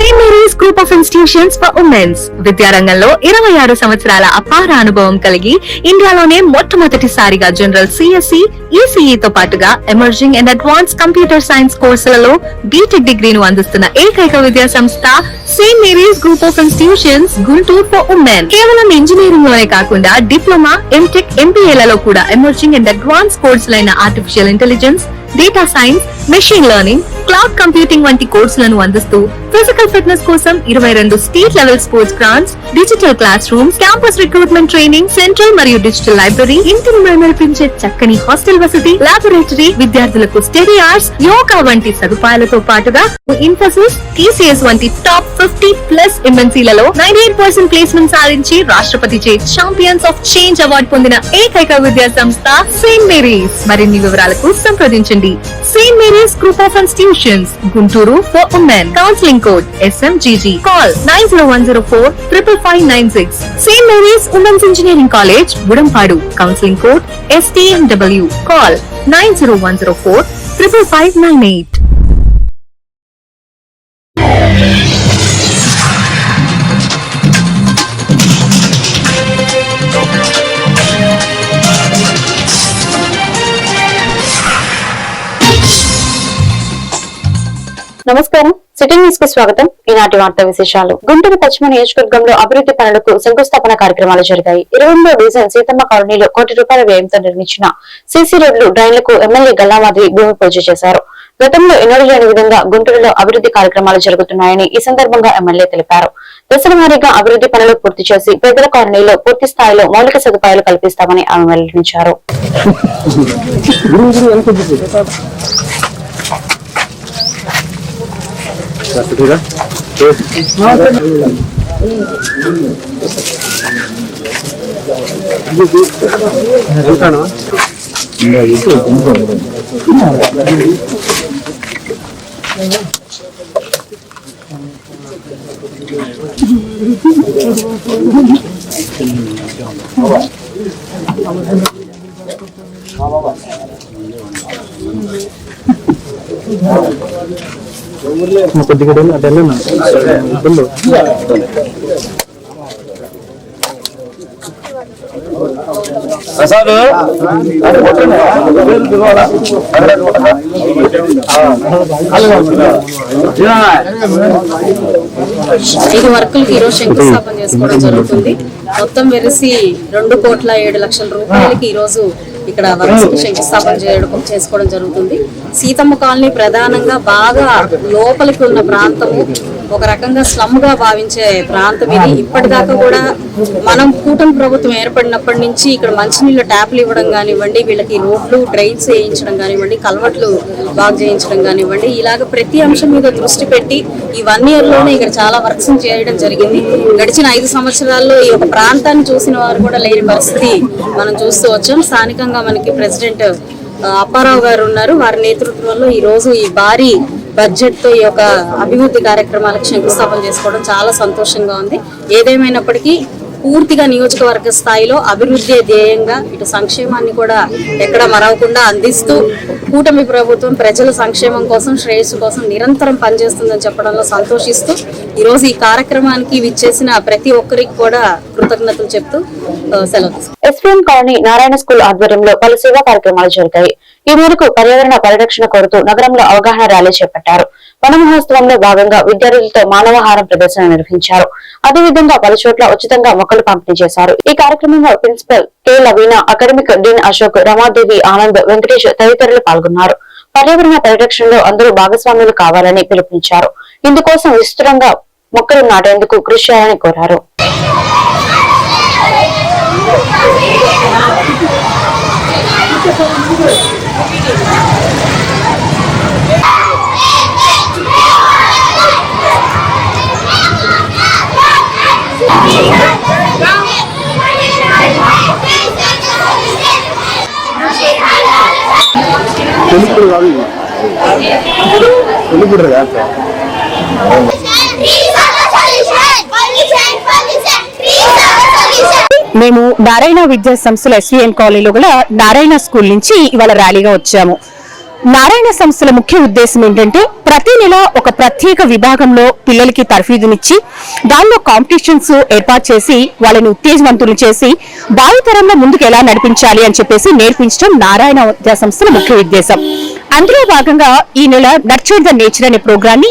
St. Mary's Group of Institutions for Women's విద్యారంగంలో 26 సంవత్సరాల అపార అనుభవం కలిగి ఇండియాలోనే మొట్టమొదటిసారిగా జనరల్ సిఎస్సి, ఈసీఈ తో పాటుగా emerging and advance computer science కోర్సులలో బీటెక్ డిగ్రీను అందిస్తున్న ఏకైక విద్యా సంస్థ Saint Mary's group of institutions Guntur for women. కేవలం ఇంజనీరింగ్ లోనే కాకుండా డిప్లొమా, ఎంటెక్, ఎంబీఏలలో కూడా ఎమర్జింగ్ అండ్ అడ్వాన్స్ కోర్సులైన artificial intelligence, data science, machine learning, cloud computing వంటి కోర్సులను అందిస్తూ ఫిజికల్ ఫిట్నెస్ కోసం 22 state level sports grounds, digital class rooms, campus recruitment training central మరియు డిజిటల్ లైబ్రరీ, ఇంటిని మైమరిపించే చక్కని హాస్టల్ వసతి, లాబొరేటరీ, విద్యార్థులకు స్టడీ అవర్స్, యోగా వంటి సదుపాయాలతో పాటుగా ఇన్ఫోసిస్, టీసీఎస్ వంటి టాప్ 50+ ఎంఎన్సీలలో 98% ప్లేస్మెంట్ సాధించి రాష్ట్రపతిచే ఛాంపియన్స్ ఆఫ్ చేంజ్ అవార్డు పొందిన ఏకైక విద్యా సంస్థ సెయింట్ మేరీస్. మరిన్ని వివరాలకు సంప్రదించండి. Saint Mary's group of institutions Guntur for women. Counselling code SMGG. Call 9010455596. St. Mary's Women's Engineering College, Budamadu. Counseling code STMW. Call 9010455598. నమస్కారం. సిటీ న్యూస్ కు స్వాగతం. ఈనాటి వార్తా విశేషాలు. గుంటూరు పశ్చిమ నియోజకవర్గంలో అభివృద్ధి పనులకు శంకుస్థాపన కార్యక్రమాలు జరిగాయి. 22వ డివిజన్ సీతమ్మ కాలనీలో ₹1 కోట్ల వ్యయంతో నిర్మించిన సీసీ రోడ్లు, డ్రైన్లకు ఎమ్మెల్యే గల్లామాధవి భూమి పూజ చేశారు. గతంలో ఎన్నడూ లేని విధంగా గుంటూరులో అభివృద్ధి కార్యక్రమాలు జరుగుతున్నాయని ఈ సందర్భంగా ఎమ్మెల్యే తెలిపారు. దశల వారీగా అభివృద్ధి పనులు పూర్తి చేసి పేదల కాలనీలో పూర్తి స్థాయిలో మౌలిక సదుపాయాలు కల్పిస్తామని ఆమె వెల్లడించారు. కొద్దిగా ప్రసాద్ ఇది వర్కులకి ఈరోజు శంకుస్థాపన చేసుకోవడం జరుగుతుంది. మొత్తం వెరిసి ₹2,07,00,000 ఈ రోజు ఇక్కడ వర్క్స్ కి శంకుస్థాపన చేసుకోవడం జరుగుతుంది. సీతమ్మ కాలనీ ప్రధానంగా బాగా లోపలికి ఉన్న ప్రాంతము, ఒక రకంగా స్లమ్ గా భావించే ప్రాంతం ఇది. ఇప్పటిదాకా కూడా మనం కూటమి ప్రభుత్వం ఏర్పడినప్పటి నుంచి ఇక్కడ మంచినీళ్ళ ట్యాప్లు ఇవ్వడం కానివ్వండి, వీళ్ళకి రోడ్లు, డ్రైన్స్ వేయించడం కానివ్వండి, కల్వర్ట్లు బాగు చేయించడం కానివ్వండి, ఇలాగ ప్రతి అంశం మీద దృష్టి పెట్టి ఈ 1 year లోనే ఇక్కడ చాలా వర్క్స్ చేయడం జరిగింది. గడిచిన 5 సంవత్సరాల్లో ఈ ఒక ప్రాంతాన్ని చూసిన వారు కూడా లేని పరిస్థితి మనం చూస్తూ వచ్చాం. స్థానికంగా మనకి ప్రెసిడెంట్ అప్పారావు గారు ఉన్నారు. వారి నేతృత్వంలో ఈ రోజు ఈ భారీ బడ్జెట్ తో ఈ యొక్క అభివృద్ధి కార్యక్రమాలకు శంకుస్థాపన చేసుకోవడం చాలా సంతోషంగా ఉంది. ఏదేమైనప్పటికీ పూర్తిగా నియోజకవర్గ స్థాయిలో అభివృద్ధి ధ్యేయంగా ఇటు సంక్షేమాన్ని కూడా ఎక్కడ మరవకుండా అందిస్తూ కూటమి ప్రభుత్వం ప్రజల సంక్షేమం కోసం, శ్రేయస్సు కోసం నిరంతరం పనిచేస్తుందని చెప్పడంలో సంతోషిస్తూ ఈరోజు ఈ కార్యక్రమానికి విచ్చేసిన ప్రతి ఒక్కరికి కూడా కృతజ్ఞతలు చెప్తూ సెలవు. ఎస్పీఎం కాలనీ నారాయణ స్కూల్ ఆధ్వర్యంలో పలు సేవా కార్యక్రమాలు జరిగాయి. ఈ మేరకు పర్యావరణ పరిరక్షణ కోరుతూ నగరంలో అవగాహన ర్యాలీ చేపట్టారు. వన మహోత్సవంలో భాగంగా విద్యార్థులతో మానవహారం ప్రదర్శన నిర్వహించారు. అదేవిధంగా పలు చోట్ల ఉచితంగా మొక్కలు పంపిణీ చేశారు. ఈ కార్యక్రమంలో principal K Lavina, academic dean Ashok, Ramadevi, Anand, Venkatesh తదితరులు పాల్గొన్నారు. పర్యావరణ పరిరక్షణలో అందరూ భాగస్వాములు కావాలని పిలుపునిచ్చారు. ఇందుకోసం విస్తృతంగా మొక్కలు నాటేందుకు కృషి చేయాలని కోరారు. మేము నారాయణ విద్యా సంస్థల ఎస్వీఎన్ కాలనీలో కూడా నారాయణ స్కూల్ నుంచి ఇవాళ ర్యాలీగా వచ్చాము. నారాయణ సంస్థల ముఖ్య ఉద్దేశం ఏంటంటే ప్రతి నెల ఒక ప్రత్యేక విభాగంలో పిల్లలకి తర్ఫీదునిచ్చి దానిలో కాంపిటీషన్స్ ఏర్పాటు చేసి వాళ్ళని ఉత్తేజవంతులు చేసి భావితరంలో ముందుకు ఎలా నడిపించాలి అని చెప్పేసి నేర్పించడం నారాయణ విద్యా సంస్థల ముఖ్య ఉద్దేశం. అందులో భాగంగా ఈ నెల నర్చర్ ద నేచర్ అనే ప్రోగ్రామ్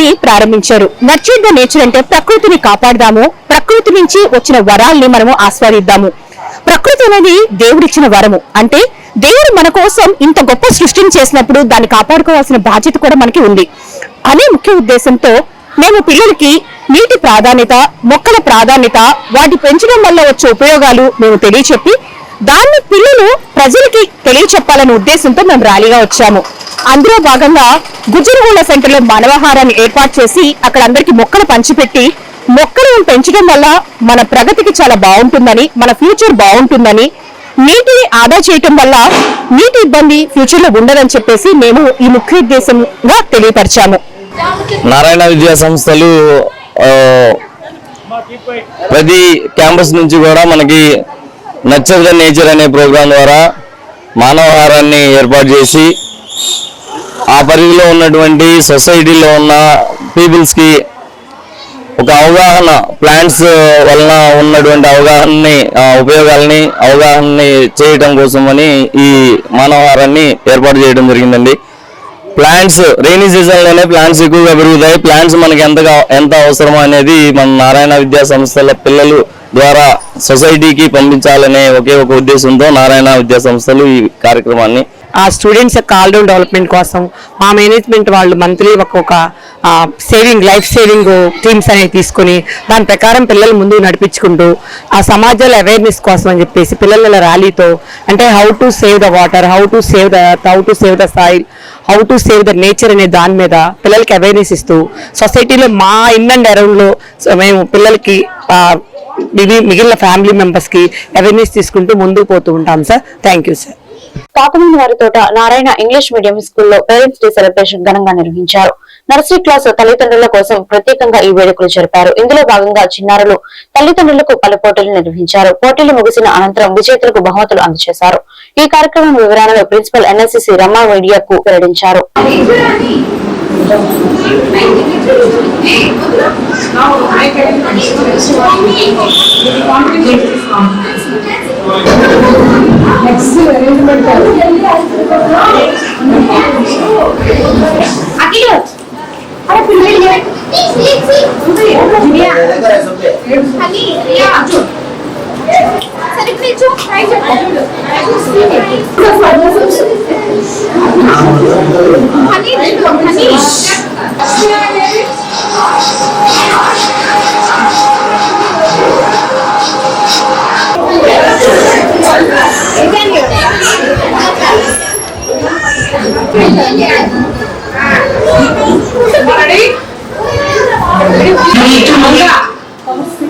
ని ప్రారంభించారు. నర్చర్ ద నేచర్ అంటే ప్రకృతిని కాపాడదాము, ప్రకృతి నుంచి వచ్చిన వరాల్ని మనము ఆస్వాదిద్దాము. ప్రకృతి అనేది దేవుడిచ్చిన వరము. అంటే దేవుడు మన కోసం ఇంత గొప్ప సృష్టిని చేసినప్పుడు దాన్ని కాపాడుకోవాల్సిన బాధ్యత కూడా మనకి ఉంది అనే ముఖ్య ఉద్దేశంతో మేము పిల్లలకి నీటి ప్రాధాన్యత, మొక్కల ప్రాధాన్యత, వాటి పెంచడం వల్ల వచ్చే ఉపయోగాలు మేము తెలియచెప్పి దాన్ని పిల్లలు ప్రజలకి తెలియచెప్పాలనే ఉద్దేశంతో మేము ర్యాలీగా వచ్చాము. అందులో భాగంగా గుజ్జరగూడ సెంటర్ లో మానవాహారాన్ని ఏర్పాటు చేసి అక్కడ అందరికి మొక్కలు పంచిపెట్టి మొక్కలు పెంచడం వల్ల మన ప్రగతికి చాలా బాగుంటుందని, మన ఫ్యూచర్ బాగుంటుందని, నీటిని ఆదా చేయటం వల్ల నీటి ఇబ్బంది ఫ్యూచర్ లో ఉండదని చెప్పేసి మేము ఈ ముఖ్య ఉద్దేశంగా తెలియపరిచాము. నారాయణ విద్యా సంస్థలు ప్రతి క్యాంపస్ నుంచి కూడా మనకి నర్చర్ ద నేచర్ అనే ప్రోగ్రాం ద్వారా మానవాహారాన్ని ఏర్పాటు చేసి ఆ పరిధిలో ఉన్నటువంటి సొసైటీలో ఉన్న పీపుల్స్కి ఒక అవగాహన, ప్లాంట్స్ వలన ఉన్నటువంటి అవగాహనని చేయడం కోసమని ఈ మానవాహారాన్ని ఏర్పాటు చేయడం జరిగిందండి. ప్లాంట్స్ రెయినీ సీజన్లోనే ప్లాంట్స్ ఎక్కువగా పెరుగుతాయి. ప్లాంట్స్ మనకి ఎంత అవసరమో అనేది మన నారాయణ విద్యా సంస్థల పిల్లలు ద్వారా సొసైటీకి పంపించాలనే ఒకే ఒక ఉద్దేశంతో నారాయణ విద్యా సంస్థలు ఈ కార్యక్రమాన్ని ఆ స్టూడెంట్స్ యొక్క ఆల్ రౌండ్ డెవలప్మెంట్ కోసం మా మేనేజ్మెంట్ వాళ్ళు మంత్లీ ఒక్కొక్క లైఫ్ సేవింగ్ టీమ్స్ అనేవి తీసుకుని దాని ప్రకారం పిల్లలు ముందుకు నడిపించుకుంటూ ఆ సమాజంలో అవేర్నెస్ కోసం అని చెప్పేసి పిల్లల ర్యాలీతో అంటే how to save the water, how to save the earth, how to save the soil, how to save the nature అనే దాని మీద పిల్లలకి అవేర్నెస్ ఇస్తూ సొసైటీలో మా ఇన్ అండ్ అరౌండ్లో మేము పిల్లలకి మిగిలిన ఫ్యామిలీ మెంబర్స్కి అవేర్నెస్ తీసుకుంటూ ముందుకు పోతూ ఉంటాం sir. Thank you sir. Kakamuni వారి తోట నారాయణ ఇంగ్లీష్ మీడియం స్కూల్లో పేరెంట్స్ డే సెలబ్రేషన్ ఘనంగా నిర్వహించారు. నర్సరీ క్లాస్ తల్లిదండ్రుల కోసం ప్రత్యేకంగా ఈ వేడుకలు జరిపారు. ఇందులో భాగంగా చిన్నారులు తల్లిదండ్రులకు పలు పోటీలు నిర్వహించారు. పోటీలు ముగిసిన అనంతరం విజేతలకు బహుమతులు అందజేశారు. ఈ కార్యక్రమం వివరాలను ప్రిన్సిపల్ ఎన్ఎస్సిసి రమా మీడియాకు వెల్లడించారు.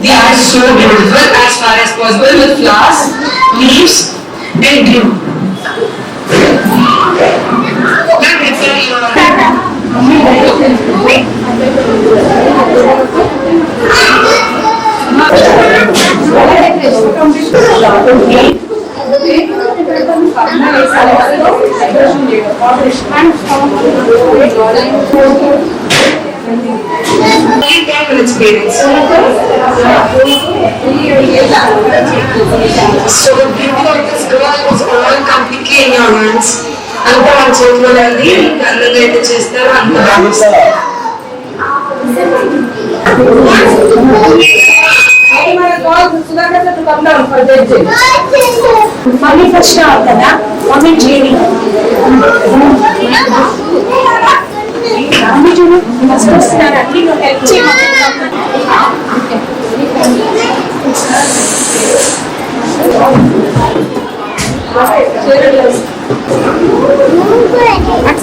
They are so beautiful as far as possible with flowers, leaves and glue. Experience. So the beauty of this girl is all completely in your hands. అంత మన చేతిలో ఉంది. అందరూ అయితే చేస్తారు అంత మమ్మీ ఫస్ట్ రావాలి కదా, మమ్మీ చేయండి. మమ్మీ చూడు ఫస్ట్ వస్తున్నారు అన్ని నువ్వు హెల్ప్ చేయాలి.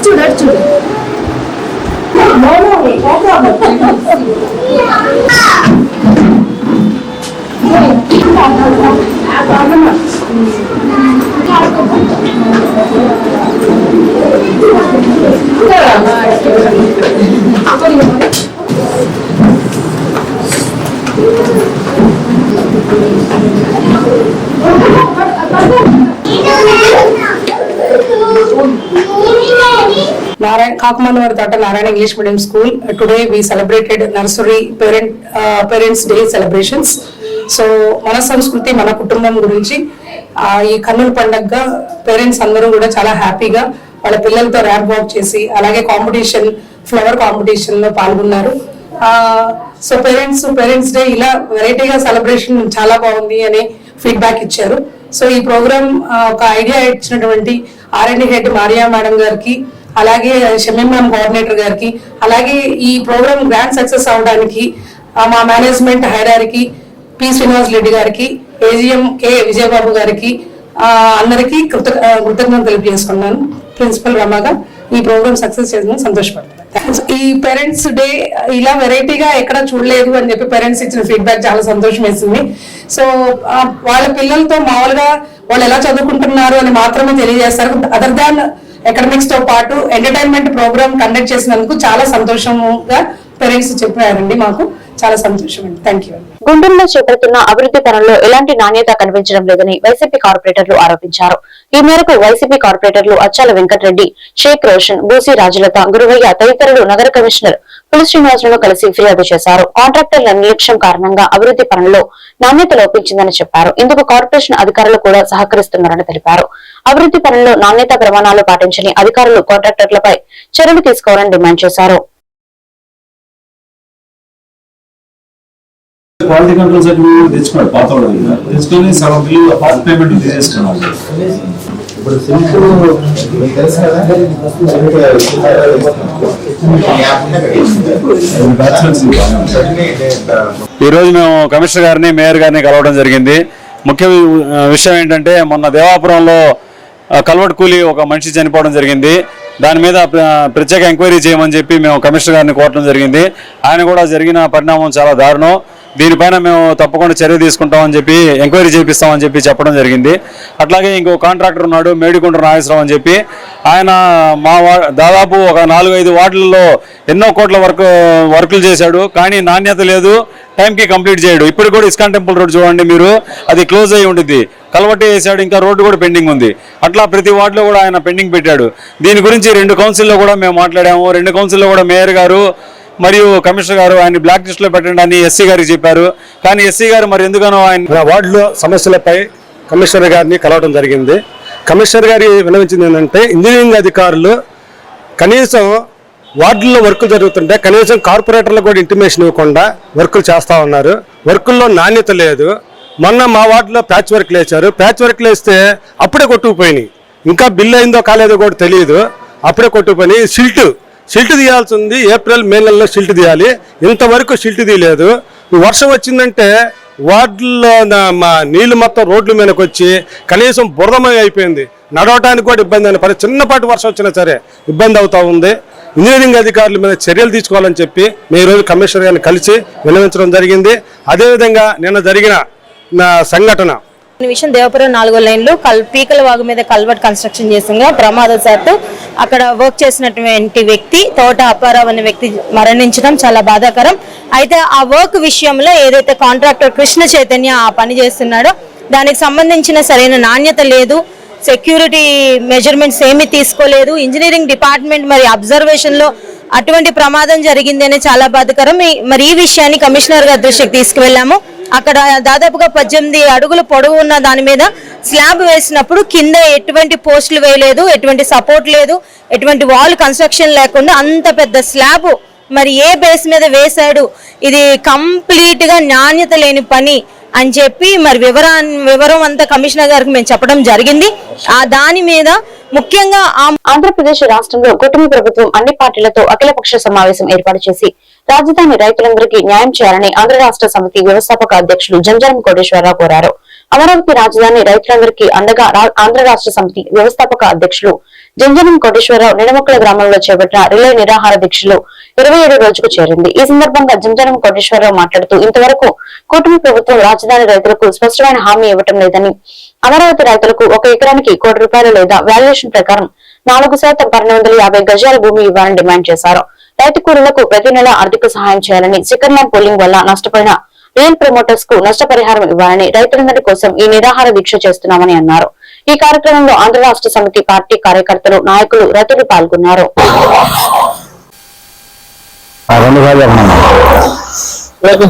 చూడు చూడు Kakumandavari Thata Narayana English Medium School. Today we celebrated nursery parents day celebrations. So mana samskruti mana kutumbam gurinchi ee kannul pandagga parents andaru kuda chaala happy ga వాళ్ళ పిల్లలతో ramp walk చేసి అలాగే competition flower competition లో పాల్గొన్నారు. So parents day ఇలా వెరైటీగా celebration చాలా బాగుంది అని ఫీడ్బ్యాక్ ఇచ్చారు. సో ఈ ప్రోగ్రామ్ ఒక ఐడియా ఇచ్చినటువంటి R&D హెడ్ మారియా మేడం గారికి, అలాగే షమీం మ్యామ్ కోఆర్డినేటర్ గారికి, అలాగే ఈ ప్రోగ్రామ్ గ్రాండ్ సక్సెస్ అవడానికి మా మేనేజ్మెంట్ హైరారికి పి శ్రీనివాస్ రెడ్డి గారికి, AGM కె విజయబాబు గారికి అందరికీ కృతజ్ఞతలు తెలియజేసుకున్నాను. ప్రిన్సిపల్ రమాగా ఈ ప్రోగ్రామ్ సక్సెస్ చేసిన సంతోషపడుతున్నాను. ఈ పేరెంట్స్ డే ఇలా వెరైటీగా ఎక్కడ చూడలేదు అని చెప్పి పేరెంట్స్ ఇచ్చిన ఫీడ్బ్యాక్ చాలా సంతోషం వేసింది. సో వాళ్ళ పిల్లలతో మామూలుగా వాళ్ళు ఎలా చదువుకుంటున్నారు అని మాత్రమే తెలియజేస్తారు. అదర్ దాన్ అకాడమిక్స్ తో పాటు ఎంటర్టైన్మెంట్ ప్రోగ్రామ్ కండక్ట్ చేసినందుకు చాలా సంతోషంగా పేరెంట్స్ చెప్పారండి. మాకు చాలా సంతోషం అండి. Thank you. గుంటూరులో చేపడుతున్న అభివృద్ధి పనుల్లో ఎలాంటి నాణ్యత కనిపించడం లేదని వైసీపీ కార్పొరేటర్లు ఆరోపించారు. ఈ మేరకు వైసీపీ కార్పొరేటర్లు అచ్చాల వెంకటరెడ్డి, షేక్ రోషన్, బూసి రాజలత, గురువయ్య తదితరులు నగర కమిషనర్ పులి శ్రీనివాసులను కలిసి ఫిర్యాదు చేశారు. కాంట్రాక్టర్ల నిర్లక్ష్యం కారణంగా అభివృద్ధి పనుల్లో నాణ్యత లోపించిందని చెప్పారు. ఇందుకు కార్పొరేషన్ అధికారులు కూడా సహకరిస్తున్నారని తెలిపారు. అభివృద్ధి పనుల్లో నాణ్యత ప్రమాణాలు పాటించని అధికారులు కాంట్రాక్టర్లపై చర్యలు తీసుకోవాలని డిమాండ్ చేశారు. క్వాలిటీ కంట్రోల్ సర్టిఫికేట్ తెచ్చుకోండి, పాత తెచ్చుకొని సగం బిల్లు ఫాస్ట్ పేమెంట్ తీసేసుకున్నాం. ఈ రోజు మేము కమిషనర్ గారిని, మేయర్ గారిని కలవడం జరిగింది. ముఖ్య విషయం ఏంటంటే, మొన్న దేవాపురంలో కల్వర్ట్ కూలీ ఒక మనిషి చనిపోవడం జరిగింది. దాని మీద ప్రత్యేక ఎంక్వైరీ చేయమని చెప్పి మేము కమిషనర్ గారిని కోరడం జరిగింది. ఆయన కూడా జరిగిన పరిణామం చాలా దారుణం, దీనిపైన మేము తప్పకుండా చర్య తీసుకుంటామని చెప్పి ఎంక్వైరీ చేపిస్తామని చెప్పి చెప్పడం జరిగింది. అట్లాగే ఇంకో కాంట్రాక్టర్ ఉన్నాడు, మేడికుంట నాగేశ్వరరావు అని చెప్పి, ఆయన దాదాపు ఒక 4-5 వార్డులలో ఎన్నో కోట్ల వర్కులు చేశాడు. కానీ నాణ్యత లేదు, టైంకి కంప్లీట్ చేయడు. ఇప్పుడు కూడా ఇస్కాన్ టెంపుల్ రోడ్ చూడండి మీరు, అది క్లోజ్ అయ్యి ఉంటుంది, కలవటే వేసాడు, ఇంకా రోడ్డు కూడా పెండింగ్ ఉంది. అట్లా ప్రతి వార్డులో కూడా ఆయన పెండింగ్ పెట్టాడు. దీని గురించి 2 కౌన్సిల్లో కూడా మేము మాట్లాడాము. 2 కౌన్సిల్లో కూడా మేయర్ గారు మరియు కమిషనర్ గారు ఆయన బ్లాక్ లిస్ట్ లో పెట్టండి అని ఎస్సీ గారికి చెప్పారు. కానీ ఎస్సీ గారు మరి ఎందుకనో ఆయన వార్డులో సమస్యలపై కమిషనర్ గారిని కలవడం జరిగింది. కమిషనర్ గారి విన్నవించింది ఏంటంటే, ఇంజనీరింగ్ అధికారులు కనీసం వార్డుల్లో వర్కులు జరుగుతుంటే కనీసం కార్పొరేటర్లకు కూడా ఇంటిమేషన్ ఇవ్వకుండా వర్కులు చేస్తూ ఉన్నారు. వర్కుల్లో నాణ్యత లేదు. మొన్న మా వార్డులో ప్యాచ్ వర్క్లు వేశారు. ప్యాచ్ వర్క్లు వేస్తే అప్పుడే కొట్టుకుపోయినాయి. ఇంకా బిల్లు అయిందో కాలేదో కూడా తెలియదు, అప్పుడే కొట్టుకుపోయినాయి. షిల్ట్ తీయాల్సి ఉంది, ఏప్రిల్ మే నెలలో షిల్ట్ తీయాలి, ఇంతవరకు షిల్ట్ తీయలేదు. వర్షం వచ్చిందంటే వార్డుల్లో నీళ్లు మొత్తం రోడ్ల మీదకి వచ్చి కనీసం బురదమయం అయిపోయింది. నడవటానికి కూడా ఇబ్బంది అయిన చిన్నపాటి వర్షం వచ్చినా సరే ఇబ్బంది అవుతా ఉంది. ఇంజనీరింగ్ అధికారుల మీద చర్యలు తీసుకోవాలని చెప్పి మేము ఈరోజు కమిషనర్ గారిని కలిసి విన్నవించడం జరిగింది. అదేవిధంగా నిన్న జరిగిన సంఘటన విషయం, దేవపురం 4వ లైన్లో పీకల వాగు మీద కల్వర్ట్ కన్స్ట్రక్షన్ చేసిందిగా ప్రమాదశాత్తు అక్కడ వర్క్ చేసినటువంటి వ్యక్తి తోట అప్పారావు అనే వ్యక్తి మరణించడం చాలా బాధాకరం. అయితే ఆ వర్క్ విషయంలో ఏదైతే కాంట్రాక్టర్ కృష్ణ చైతన్య ఆ పని చేస్తున్నాడో దానికి సంబంధించిన సరైన నాణ్యత లేదు, సెక్యూరిటీ మెజర్మెంట్స్ ఏమీ తీసుకోలేదు. ఇంజనీరింగ్ డిపార్ట్మెంట్ మరి అబ్జర్వేషన్ లో అటువంటి ప్రమాదం జరిగింది అని చాలా బాధాకరం. మరి ఈ విషయాన్ని కమిషనర్ గారి దృష్టికి తీసుకువెళ్ళాము. అక్కడ దాదాపుగా 18 అడుగులు పొడవు ఉన్న దాని మీద స్లాబ్ వేసినప్పుడు కింద ఎటువంటి పోస్టులు వేయలేదు, ఎటువంటి సపోర్ట్ లేదు, ఎటువంటి వాల్ కన్స్ట్రక్షన్ లేకుండా అంత పెద్ద స్లాబ్ మరి ఏ బేస్ మీద వేశాడు, ఇది కంప్లీట్ గా నాణ్యత లేని పని అని చెప్పి మరి వివరం అంతా కమిషనర్ గారికి మేము చెప్పడం జరిగింది. ఆ దాని మీద ముఖ్యంగా ఆంధ్రప్రదేశ్ రాష్ట్రంలో కూటమి ప్రభుత్వం అన్ని పార్టీలతో అఖిలపక్ష సమావేశం ఏర్పాటు చేసి రాజధాని రైతులందరికీ న్యాయం చేయాలని ఆంధ్ర రాష్ట్ర సమితి వ్యవస్థాపక అధ్యక్షులు జంజారం కోటేశ్వరరావు కోరారు. అమరావతి రాజధాని రైతులందరికీ అండగా ఆంధ్ర రాష్ట్ర సమితి వ్యవస్థాపక అధ్యక్షులు జంజారం కోటేశ్వరరావు నిడమక్కల గ్రామంలో చేపట్టిన రిలే నిరాహార దీక్షలు 27వ రోజుకు చేరింది. ఈ సందర్భంగా జంజారం కోటేశ్వరరావు మాట్లాడుతూ, ఇంతవరకు కూటమి ప్రభుత్వం రాజధాని రైతులకు స్పష్టమైన హామీ ఇవ్వటం లేదని, అమరావతి రైతులకు 1 ఎకరానికి ₹1 కోటి లేదా వాల్యుయేషన్ ప్రకారం 4% 1250 గజాల భూమి ఇవ్వాలని డిమాండ్ చేశారు. రైతు కూలీలకు ప్రతి నెల ఆర్థిక సహాయం చేయాలని, సెకండ్ ల్యాండ్ పోలింగ్ వల్ల నష్టపోయిన రియల్ ప్రమోటర్స్ కు నష్టపరిహారం ఇవ్వాలని రైతులందరి కోసం ఈ నిరాహార దీక్ష చేస్తున్నామని అన్నారు. ఈ కార్యక్రమంలో ఆంధ్ర రాష్ట్ర సమితి పార్టీ కార్యకర్తలు, నాయకులు, రైతులు పాల్గొన్నారు.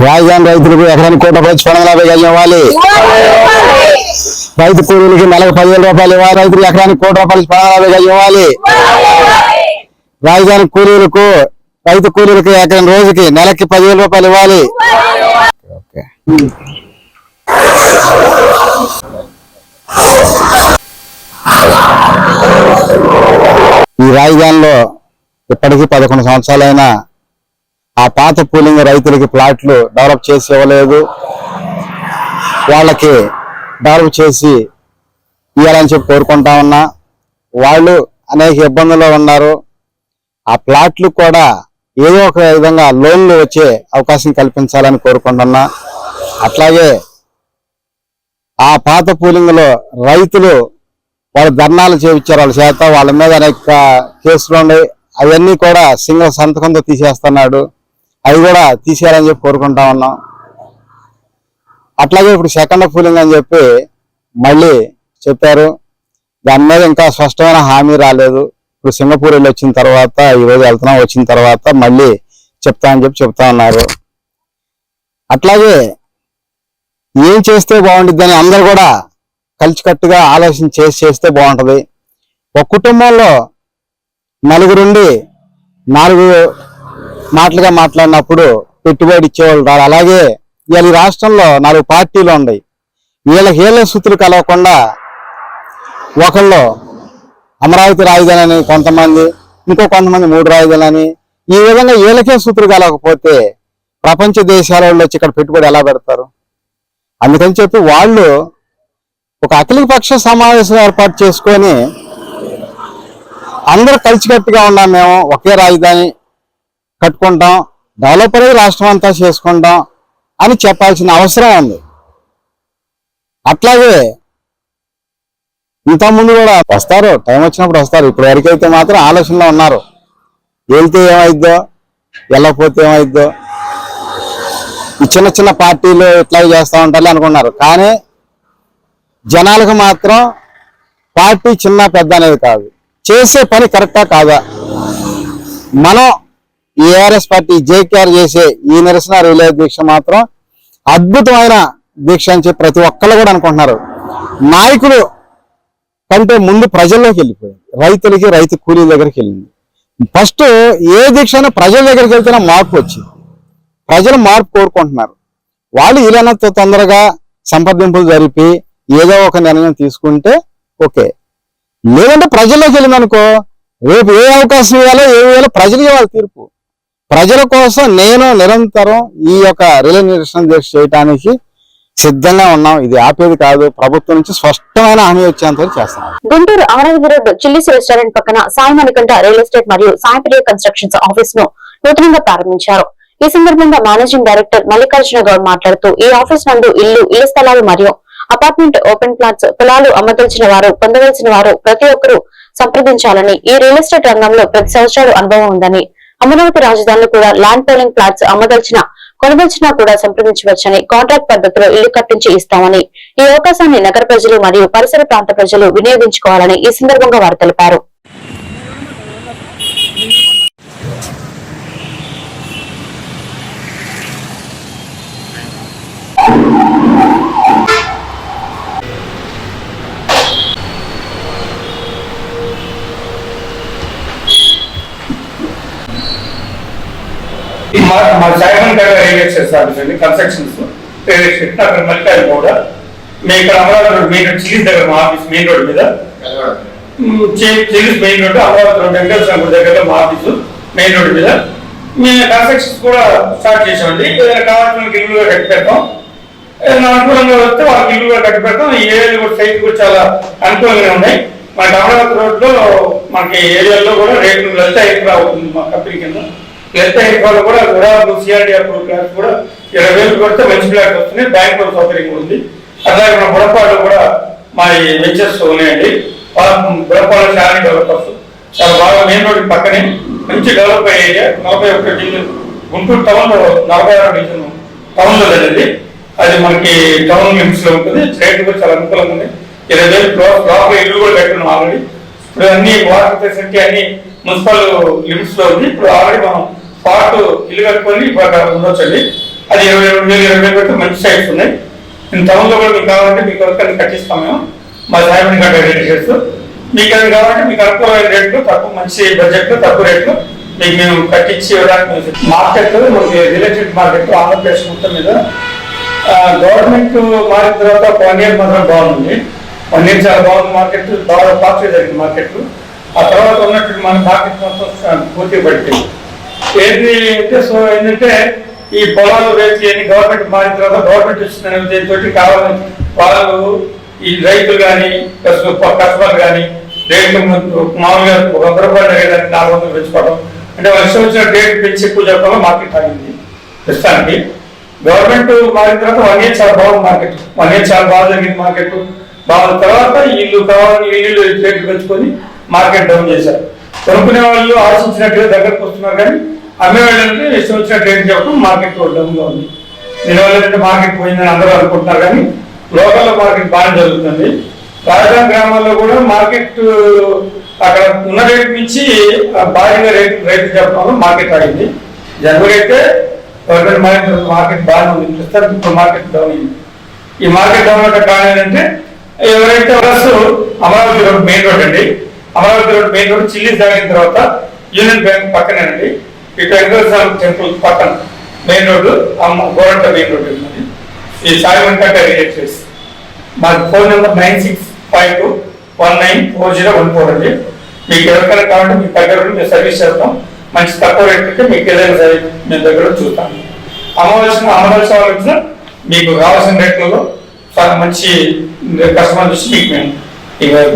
రాజధాని రైతులకు ఎకరానికి ₹1,50,000 ఇవ్వాలి. రైతు కూలీలకి నెలకు ₹10,000 ఇవ్వాలి. రైతులు ఎకరానికి ₹1,50,000 ఇవ్వాలి. రాజధాని కూలీలకు రైతు కూలీలకి ఎకరం రోజుకి నెలకి ₹10,000 ఇవ్వాలి. ఈ రాజధానిలో ఇప్పటికీ 11 సంవత్సరాలైనా ఆ పాత పూలింగ్ రైతులకి ప్లాట్లు డెవలప్ చేసి ఇవ్వలేదు. వాళ్ళకి డెవలప్ చేసి ఇవ్వాలని చెప్పి కోరుకుంటా ఉన్నా. వాళ్ళు అనేక ఇబ్బందుల్లో ఉన్నారు. ఆ ప్లాట్లు కూడా ఏదో ఒక విధంగా లోన్లు వచ్చే అవకాశం కల్పించాలని కోరుకుంటున్నా. అట్లాగే ఆ పాత పూలింగ్ లో రైతులు వాళ్ళు ధర్నాలు చేయించారు వాళ్ళ చేత. వాళ్ళ మీద అనేక కేసులు ఉన్నాయి. అవన్నీ కూడా సింగిల్ సంతకంతో తీసేస్తున్నాడు. అవి కూడా తీసేయాలని చెప్పి కోరుకుంటా ఉన్నాం. అట్లాగే ఇప్పుడు సెకండ్ పూలింగ్ అని చెప్పి మళ్ళీ చెప్పారు. దాని మీద ఇంకా స్పష్టమైన హామీ రాలేదు. ఇప్పుడు సింగపూర్ వెళ్ళి వచ్చిన తర్వాత, ఈరోజు వెళ్తున్నాం, వచ్చిన తర్వాత మళ్ళీ చెప్తా ఉన్నారు. అట్లాగే ఏం చేస్తే బాగుంటుందని అందరూ కూడా కలిసికట్టుగా ఆలోచన చేస్తే బాగుంటది. ఒక కుటుంబంలో నలుగురుండి 4 మాటలుగా మాట్లాడినప్పుడు పెట్టుబడి ఇచ్చేవాళ్ళు రాదు. అలాగే ఇవాళ ఈ రాష్ట్రంలో 4 పార్టీలు ఉన్నాయి. వీళ్ళకి ఏళ్ళ సూతులు కలవకుండా ఒకళ్ళు అమరావతి రాజధాని అని కొంతమంది, ఇంకో కొంతమంది 3 రాజధాని, ఈ విధంగా వీళ్ళకే సూతులు కలవకపోతే ప్రపంచ దేశాల వాళ్ళు వచ్చి ఇక్కడ పెట్టుబడి ఎలా పెడతారు? అందుకని చెప్పి వాళ్ళు ఒక అఖిలపక్ష సమావేశం ఏర్పాటు చేసుకొని అందరూ కలిసికట్టుగా ఉన్నాం, మేము ఒకే రాజధాని కట్టుకుంటాం, డెవలపర్ అయ్యి రాష్ట్రం అంతా చేసుకుంటాం అని చెప్పాల్సిన అవసరం ఉంది. అట్లాగే ఇంతకుముందు కూడా వస్తారు, టైం వచ్చినప్పుడు వస్తారు. ఇప్పుడు వరకైతే మాత్రం ఆలోచనలో ఉన్నారు. వెళ్తే ఏమైద్దో, వెళ్ళకపోతే ఏమైద్దో, ఈ చిన్న చిన్న పార్టీలు ఇట్లా చేస్తూ ఉంటారు అనుకున్నారు. కానీ జనాలకు మాత్రం పార్టీ చిన్న పెద్ద అనేది కాదు, చేసే పని కరెక్టా కాదా. మనం ఏఆర్ఎస్ పార్టీ జేకేఆర్ చేసే ఈ నిరసన రిలే దీక్ష మాత్రం అద్భుతమైన దీక్ష అని చెప్పి ప్రతి ఒక్కళ్ళు కూడా అనుకుంటున్నారు. నాయకులు కంటే ముందు ప్రజల్లోకి వెళ్ళిపోయింది, రైతులకి, రైతు కూలీల దగ్గరికి వెళ్ళింది. ఫస్ట్ ఏ దీక్ష ప్రజల దగ్గరికి వెళ్తేనే మార్పు వచ్చింది. ప్రజలు మార్పు కోరుకుంటున్నారు. వాళ్ళు వీలైనంత తొందరగా సంప్రదింపులు జరిపి ఏదో ఒక నిర్ణయం తీసుకుంటే ఓకే. లేదంటే ప్రజల్లోకి వెళ్ళిందనుకో, రేపు ఏ అవకాశం ఇవ్వాలో ఏమి ప్రజలు ఇవ్వాలి తీర్పు. ప్రజల కోసం నేను నిరంతరం ఈ యొక్క రిలే నిరసన దీక్ష చేయడానికి సిద్ధంగా ఉన్నాం. ఇది ఆపేది కాదు. ప్రభుత్వం నుంచి స్పష్టమైన హామీ వచ్చేంత వరకు చేస్తాం. Guntur Amaravati road chillies restaurant పక్కన సాయి మణికంఠ రియల్ ఎస్టేట్ మరియు సాయి ప్రియ కన్స్ట్రక్షన్స్ ఆఫీస్ ను నూతనంగా ప్రారంభించారు. ఈ సందర్భంగా మేనేజింగ్ డైరెక్టర్ మల్లికార్జున గౌడ్ మాట్లాడుతూ, ఈ ఆఫీస్ నందు ఇళ్ల స్థలాలు మరియు అపార్ట్మెంట్, ఓపెన్ ప్లాట్స్, పొలాలు అమ్మదలిచిన వారు, పొందవలసిన వారు ప్రతి ఒక్కరూ సంప్రదించాలని, ఈ రియల్ ఎస్టేట్ రంగంలో 10 సంవత్సరాలు అనుభవం ఉందని, అమరావతి రాజధానిలో కూడా ల్యాండ్ పోలింగ్ ప్లాట్స్ అమ్మదలిచిన, కొనదలిచినా కూడా సంప్రదించవచ్చని, కాంట్రాక్ట్ పద్ధతిలో ఇల్లు కట్టించి ఇస్తామని, ఈ అవకాశాన్ని నగర ప్రజలు మరియు పరిసర ప్రాంత ప్రజలు వినియోగించుకోవాలని ఈ సందర్భంగా వారు తెలిపారు. మా సాయిమన్ గారు రియల్ ఎస్టేట్ సర్వీస్ అండి, కన్స్ట్రక్షన్స్ రియల్ ఎస్టేట్. అక్కడ మల్లికాయలు కూడా మేము ఇక్కడ Amaravati road main road, chillies దగ్గర మా ఆఫీస్ మెయిన్ రోడ్ మీద, chillies main road, Amaravati road Venkateswara దగ్గర మా ఆఫీసు మెయిన్ రోడ్ మీద. మేము కన్స్ట్రక్షన్స్ కూడా స్టార్ట్ చేసామండి. ఏదైనా కావాల్సిన ఇల్లుగా కట్టి పెడతాం, ఏదైనా అనుకూలంగా వస్తే వాళ్ళకి ఇల్లుగా కట్టి పెడతాం. ఈ ఏరియాలో కూడా సైట్ కూడా చాలా అనుకూలంగానే ఉన్నాయి. మనకి అమరావతి రోడ్ లో మనకి ఏరియాలో కూడా రేటు లలిత ఎయిర్క్రా అవుతుంది మా కంపెనీ కింద. లలిత ఎయిర్క్రాలో కూడా సిఆర్డీ అప్రూవ్ ఫ్లాట్ కూడా 20,000 కొడితే మంచి ఫ్లాట్ వస్తున్నాయి. బ్యాంక్ లో సౌకర్యం ఉంది. అలాగే మన బుడపాడు కూడా మా వెంచర్స్ ఉన్నాయండి. బుడపాడు చాలా డెవలపర్స్, చాలా బాగా మెయిన్ రోడ్ పక్కనే మంచి డెవలప్ అయ్యే ఏరియా. 41 డివిజన్ గుంటూరు టౌన్ లో 46 డివిజన్ టౌన్ లో అనేది అది మనకి టౌన్ లిమిట్స్ లో ఉంటుంది. రేట్ కూడా చాలా అనుకూలంగా ఉంది. 20,000 లోపల ఇల్లు కూడా కట్టున్నాం ఆల్రెడీ. ఇప్పుడు అన్ని వాటర్ ఫెసిలిటీ అన్ని మున్సిపల్ లిమిట్స్ లో ఉంది. ఇప్పుడు ఆల్రెడీ మనం పార్ట్ ఇల్లు కట్టుకొని ఉండొచ్చండి. అది 22,000 పెడితే మంచి సైట్స్ ఉన్నాయి. టౌన్ లో కూడా మీకు కావాలంటే మీకు వరకు కట్టిస్తాం మేము మా సాయిబన్ గడ్డ రేట్ చేస్తూ. మీకు అది కావాలంటే మీకు అనుకూలమైన రేట్లు తక్కువ మంచి బడ్జెట్ లో తక్కువ రేట్లు మీకు మేము కట్టించి ఇవ్వడానికి మార్కెట్ మనకి రియల్ ఎస్టేట్ మార్కెట్ ఆంధ్రప్రదేశ్ మొత్తం మీద గవర్నమెంట్ మారిన తర్వాత 1 year మాత్రం బాగుంది. 1 year చాలా బాగుంది. మార్కెట్ బాగా పాజిటివ్ జరిగింది మార్కెట్. ఆ తర్వాత ఉన్నట్టు మన మార్కెట్ మొత్తం పూర్తిగా పడిపోయింది. ఏంటి అంటే సో ఏంటంటే ఈ పొలాలు రేట్లు అన్ని గవర్నమెంట్ మారిన తర్వాత గవర్నమెంట్ ఇస్తుందనే ఉద్దేశంతో కావాలని వాళ్ళు ఈ రైతులు కానీ కస్టమర్లు కానీ రేట్లు మామూలుగా 100 రూపాయలు అయ్యేదాన్ని 400 పెంచుకోవడం అంటే వాళ్ళు ఇష్టం వచ్చిన రేట్ పెంచి ఎక్కువ చెప్పడంలో మార్కెట్ ఆగింది. ప్రస్తుతానికి గవర్నమెంట్ మారిన తర్వాత 1 year చాలా బాగుంది మార్కెట్. 1 year చాలా బాగా జరిగింది మార్కెట్. బాగున్న తర్వాత ఇల్లు కావాలని ఇల్లు రేట్లు పెంచుకొని మార్కెట్ డౌన్ చేశారు. కొనుక్కునే వాళ్ళు ఆలోచించినట్టుగా దగ్గరకు వస్తున్నారు కానీ అమ్మే వాళ్ళంటే ఇష్టం వచ్చిన రేట్ చెప్పడం మార్కెట్ డౌన్ గా ఉంది. దీనివల్ల ఏంటంటే మార్కెట్ పోయిందని అందరూ అనుకుంటున్నారు కానీ లోకల్లో మార్కెట్ బాగా జరుగుతుంది. రాజధాని గ్రామాల్లో కూడా మార్కెట్ అక్కడ ఉన్న రేటు నుంచి భారీగా రేట్లు చెప్పడంలో మార్కెట్ ఆగింది. జనవరి అయితే గవర్నమెంట్ మార్కెట్ బాగానే ఉంది. ప్రస్తుతం ఇప్పుడు మార్కెట్ డౌన్ అయింది. ఈ మార్కెట్ డౌన్ అవడం కారణం ఏంటంటే ఎవరైతే bus Amaravati road main road అండి. Amaravati road main road Chillies దాగిన తర్వాత యూనియన్ బ్యాంక్ పక్కనేనండి. ఇటు వెంకటేశ్వర టెంపుల్ పక్కన main road Goranta main road ఉన్నది. ఈ సాయిబన్ కట్ట రిలేట్ చేసి మాకు ఫోన్ నెంబర్ 9652194014 అండి. మీకు ఎవరికైనా కావాలంటే మీ దగ్గర మేము సర్వీస్ చేస్తాం. మంచి తక్కువ రేట్లకి మీకు ఏదైనా సరే మేము దగ్గర చూస్తాం. అమరావతి వాళ్ళు వచ్చినా మీకు కావాల్సిన రేట్లలో మంచి కస్టమర్ చూసి మీకు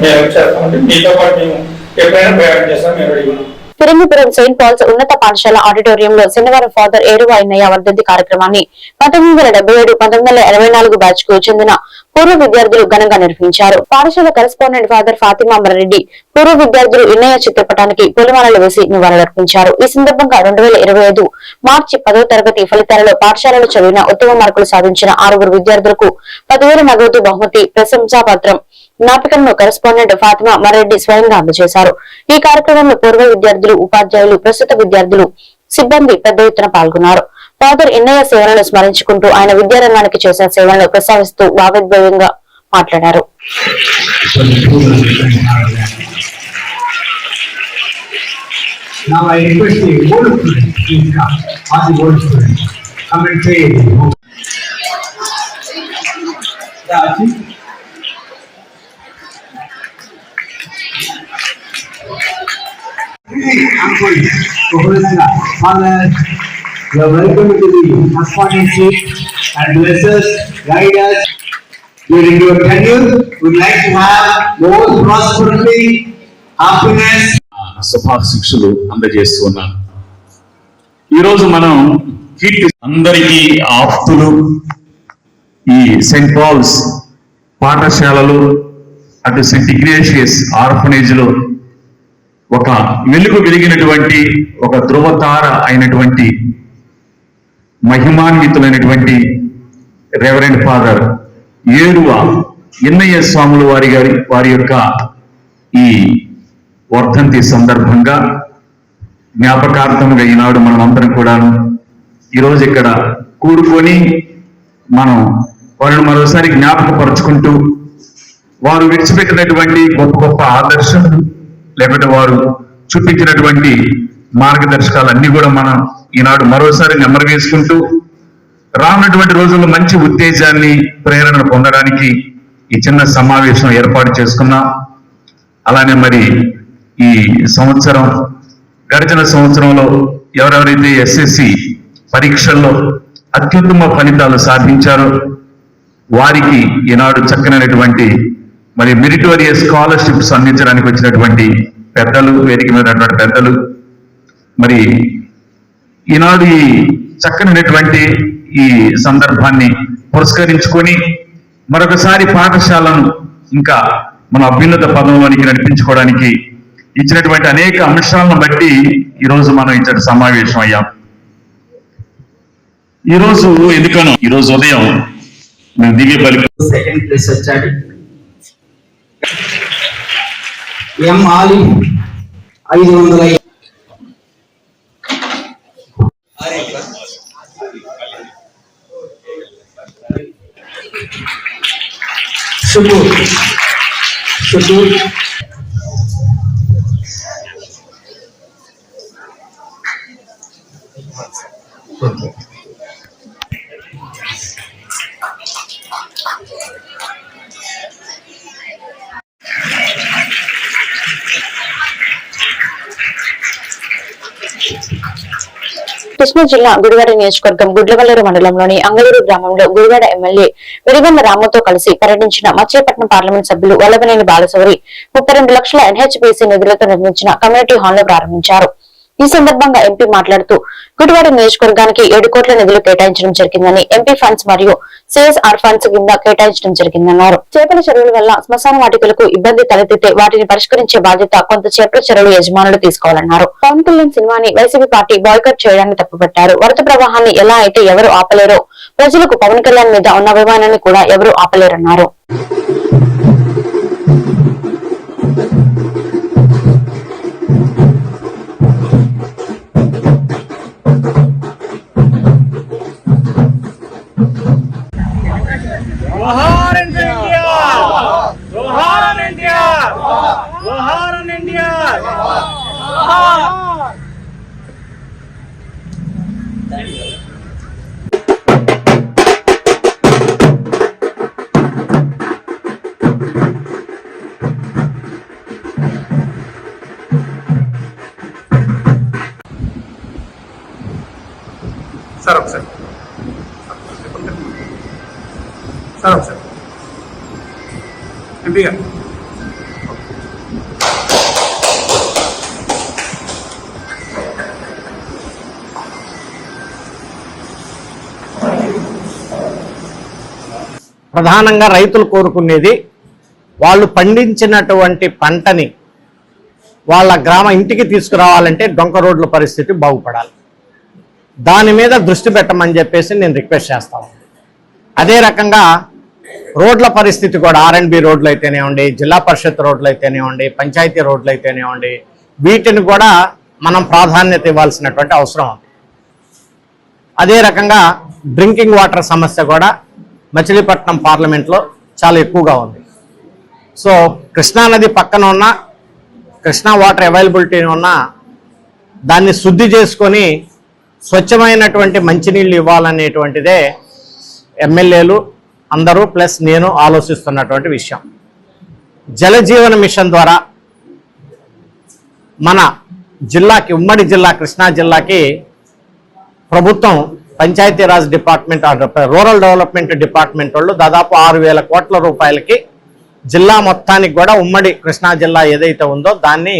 మేము చేస్తామండి. మీతో పాటు మేము ఎప్పుడైనా ప్రయాణం చేస్తాం. మేము రెడీ ఉన్నాం. తిరుమపురం సెయింట్ పాల్స్ ఉన్నత పాఠశాల ఆడిటోరియంలో శనివారం ఫాదర్ ఏరువా అన్నయ్య వర్ధంతి కార్యక్రమాన్ని 1977, 1984 బ్యాచ్ కు చెందిన పూర్వ విద్యార్థులు ఘనంగా నిర్వహించారు. పాఠశాల కరెస్పాండెంట్ ఫాదర్ ఫాతిమా అమరరెడ్డి పూర్వ విద్యార్థులు ఇన్నయ్య చిత్రపటానికి పూలమాలలు వేసి నివాళులర్పించారు. ఈ సందర్భంగా 2025 మార్చి 10వ తరగతి ఫలితాలలో పాఠశాలలో చదివిన ఉత్తమ మార్కులు సాధించిన 6 విద్యార్థులకు 10,000 నగదు బహుమతి, ప్రశంసా పత్రం, జ్ఞాపికలను కరెస్పాండెంట్ ఫాతిమా అమరరెడ్డి స్వయంగా అందజేశారు. ఈ కార్యక్రమంలో పూర్వ విద్యార్థులు, ఉపాధ్యాయులు, ప్రస్తుత విద్యార్థులు, సిబ్బంది పెద్ద ఎత్తున పాల్గొన్నారు. ఫాదర్ ఇన్నయ్య సేవలను స్మరించుకుంటూ ఆయన విద్యారంగానికి చేసిన సేవలను ప్రస్తావిస్తూ భావోద్వేగంగా మాట్లాడారు. You are welcome to the correspondency and bless us, guide us during your tenure. We would like to have more prosperity, happiness. శుభాశిక్షలు అందజేస్తున్నాను. ఈరోజు మనం అందరికీ ఆప్తులు ఈ సెయింట్ పాల్స్ పాఠశాలలు అటు సెయింట్ ఇగ్నేషియస్ ఆర్ఫనేజ్ లో ఒక వెలుగు వెలిగినటువంటి ఒక ధ్రువతార అయినటువంటి మహిమాన్వితులైనటువంటి రెవరెండ్ ఫాదర్ ఏరువ ఇన్నయ్య స్వాములు వారి యొక్క ఈ వర్ధంతి సందర్భంగా జ్ఞాపకార్థంగా ఈనాడు మనం అందరం కూడాను ఈరోజు ఇక్కడ కూడుకొని మనం వారిని మరోసారి జ్ఞాపకపరుచుకుంటూ వారు విడిచిపెట్టినటువంటి గొప్ప గొప్ప ఆదర్శం లేకపోతే వారు చూపించినటువంటి మార్గదర్శకాలన్నీ కూడా మనం ఈనాడు మరోసారి నెమ్మది వేసుకుంటూ రానున్నటువంటి రోజుల్లో మంచి ఉత్తేజాన్ని, ప్రేరణను పొందడానికి ఈ చిన్న సమావేశం ఏర్పాటు చేసుకున్నాం. అలానే మరి ఈ సంవత్సరం గడిచిన సంవత్సరంలో ఎవరెవరైతే ఎస్ఎస్సి పరీక్షల్లో అత్యుత్తమ ఫలితాలు సాధించారో వారికి ఈనాడు చక్కనైనటువంటి మరి మెరిటోరియస్ స్కాలర్షిప్స్ అందించడానికి వచ్చినటువంటి పెద్దలు, వేదిక మీద ఉన్నటువంటి పెద్దలు, మరి ఈనాడు ఈ చక్కనైనటువంటి ఈ సందర్భాన్ని పురస్కరించుకొని మరొకసారి పాఠశాలను ఇంకా మన అభ్యున్నత పదంలోనికి నడిపించుకోవడానికి ఇచ్చినటువంటి అనేక అంశాలను బట్టి ఈరోజు మనం ఇచ్చటి సమావేశం అయ్యాం. ఈరోజు ఎందుకనో ఈరోజు ఉదయం మేము దిగే బలి సెకండ్ ప్లేస్ వచ్చాడు. ఎం ఆలి 500. షుగూర్ కృష్ణా జిల్లా గుడివాడ నియోజకవర్గం గుడ్లవల్లేరు మండలంలోని అంగళూరు గ్రామంలో గుడివాడ ఎమ్మెల్యే వెలిగొండ రాముతో కలిసి పర్యటించిన మచిలీపట్నం పార్లమెంట్ సభ్యులు వల్లభనేని బాలశౌరి 32 లక్షల NHPC నిధులతో నిర్మించిన కమ్యూనిటీ హాల్ ను ప్రారంభించారు. ఈ సందర్భంగా ఎంపీ మాట్లాడుతూ గుడివాడ నియోజకవర్గానికి 7 కోట్ల నిధులు కేటాయించడం జరిగిందని, ఎంపీ ఫండ్స్ మరియు CSR ఫండ్స్ కింద కేటాయించడం జరిగిందన్నారు. చేపల చెరువుల వల్ల శ్మశాన వాటికలకు ఇబ్బంది తలెత్తితే వాటిని పరిష్కరించే బాధ్యత కొంత చేపల చెరువుల యజమానులు తీసుకోవాలన్నారు. పవన్ కళ్యాణ్ సినిమాని వైసీపీ పార్టీ బాయ్కట్ చేయడాన్ని తప్పుపట్టారు. వరద ప్రవాహాన్ని ఎలా అయితే ఎవరు ఆపలేరో ప్రజలకు పవన్ కళ్యాణ్ మీద ఉన్న అభిమానాన్ని కూడా ఎవరు ఆపలేరన్నారు. ప్రధానంగా రైతులు కోరుకునేది వాళ్ళు పండించినటువంటి పంటని వాళ్ళ గ్రామ ఇంటికి తీసుకురావాలంటే డొంక రోడ్ల పరిస్థితి బాగుపడాలి. దాని మీద దృష్టి పెట్టమని చెప్పేసి నేను రిక్వెస్ట్ చేస్తాను. అదే రకంగా రోడ్ల పరిస్థితి కూడా R&B రోడ్లు అయితేనేవ్వండి, జిల్లా పరిషత్ రోడ్లు అయితేనేవ్వండి, పంచాయతీ రోడ్లు అయితేనేవ్వండి, వీటిని కూడా మనం ప్రాధాన్యత ఇవ్వాల్సినటువంటి అవసరం ఉంది. అదే రకంగా డ్రింకింగ్ వాటర్ సమస్య కూడా మచిలీపట్నం పార్లమెంట్లో చాలా ఎక్కువగా ఉంది. సో కృష్ణానది పక్కన ఉన్న కృష్ణా వాటర్ అవైలబిలిటీ ఉన్న దాన్ని శుద్ధి చేసుకొని స్వచ్ఛమైనటువంటి మంచినీళ్ళు ఇవ్వాలనేటువంటిదే ఎమ్మెల్యేలు అందరూ ప్లస్ నేను ఆలోచిస్తున్నటువంటి విషయం. జలజీవన మిషన్ ద్వారా మన జిల్లాకి, ఉమ్మడి జిల్లా కృష్ణా జిల్లాకి ప్రభుత్వం Panchayati Raj department, rural development department వాళ్ళు దాదాపు 6,000 కోట్ల రూపాయలకి జిల్లా మొత్తానికి కూడా ఉమ్మడి కృష్ణా జిల్లా ఏదైతే ఉందో దాన్ని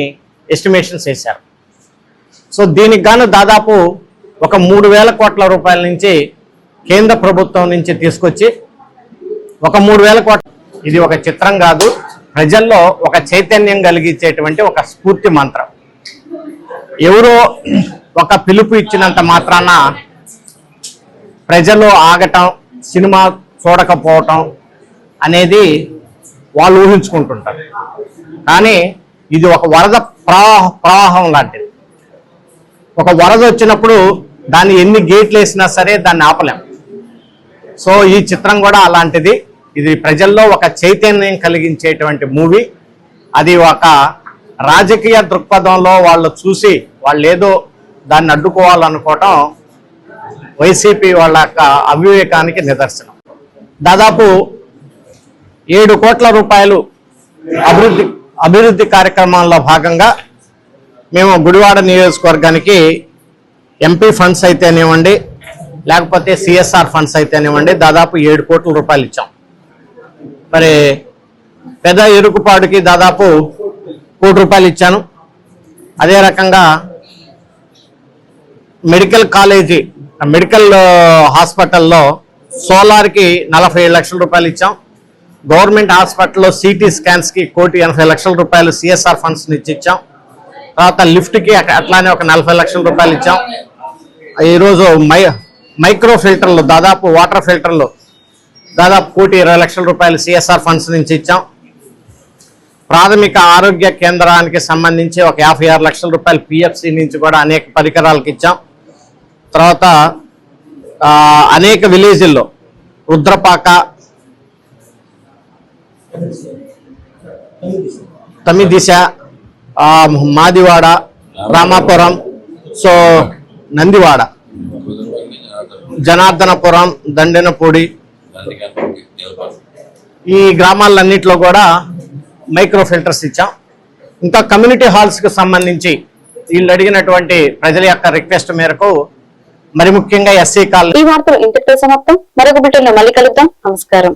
ఎస్టిమేషన్స్ వేశారు. సో దీనికి గాను దాదాపు ఒక 3,000 కోట్ల రూపాయల నుంచి కేంద్ర ప్రభుత్వం నుంచి తీసుకొచ్చి ఒక 3,000 కోట్ల, ఇది ఒక చిత్రం కాదు, ప్రజల్లో ఒక చైతన్యం కలిగించేటువంటి ఒక స్ఫూర్తి మంత్రం. ఎవరో ఒక పిలుపు ఇచ్చినంత మాత్రాన ప్రజలు ఆగటం, సినిమా చూడకపోవటం అనేది వాళ్ళు ఊహించుకుంటుంటారు. కానీ ఇది ఒక వరద ప్రవాహం లాంటిది. ఒక వరద వచ్చినప్పుడు దాన్ని ఎన్ని గేట్లు వేసినా సరే దాన్ని ఆపలేం. సో ఈ చిత్రం కూడా అలాంటిది. ఇది ప్రజల్లో ఒక చైతన్యం కలిగించేటువంటి మూవీ. అది ఒక రాజకీయ దృక్పథంలో వాళ్ళు చూసి వాళ్ళు ఏదో దాన్ని అడ్డుకోవాలనుకోవటం వైసీపీ వాళ్ళ యొక్క అవివేకానికి నిదర్శనం. దాదాపు 7 కోట్ల రూపాయలు అభివృద్ధి కార్యక్రమాల్లో భాగంగా మేము గుడివాడ నియోజకవర్గానికి ఎంపీ ఫండ్స్ అయితేనేవ్వండి, లేకపోతే CSR ఫండ్స్ అయితేనేవ్వండి, దాదాపు 7 కోట్ల రూపాయలు ఇచ్చాం. మరి పెద్ద ఎరుకుపాడుకి దాదాపు 1 కోటి రూపాయలు ఇచ్చాను. అదే రకంగా మెడికల్ హాస్పిటల్లో సోలార్కి 47 లక్షల రూపాయలు ఇచ్చాం. గవర్నమెంట్ హాస్పిటల్లో CT స్కాన్స్కి 1,80 లక్షల రూపాయలు CSR ఫండ్స్ ఇచ్చాం. తర్వాత లిఫ్ట్కి అట్లానే ఒక 40 లక్షల రూపాయలు ఇచ్చాం. ఈరోజు మైక్రో ఫిల్టర్లు దాదాపు వాటర్ ఫిల్టర్లు దాదాపు 1,20,00,000 రూపాయలు సిఎస్ఆర్ ఫండ్స్ నుంచి ఇచ్చాం. ప్రాథమిక ఆరోగ్య కేంద్రానికి సంబంధించి ఒక 56 లక్షల రూపాయలు పిఎఫ్సి నుంచి కూడా అనేక పరికరాలకు ఇచ్చాం. తర్వాత అనేక విలేజ్ల్లో రుద్రపాక, తమిదిశ, మాదివాడ, రామాపురం, సో నందివాడ, జనార్దనపురం, దండెనపూడి, ఈ గ్రామాలన్నింటిలో కూడా మైక్రో ఫిల్టర్స్ ఇచ్చాం. ఇంకా కమ్యూనిటీ హాల్స్కి సంబంధించి వీళ్ళు అడిగినటువంటి ప్రజల యొక్క రిక్వెస్ట్ మేరకు మరి ముఖ్యంగా ఎస్సీ కాలనీ. ఈ వార్తలు ఇంతటితో సమాప్తం. మరొక బులెటిన్లో మళ్ళీ కలుద్దాం. నమస్కారం.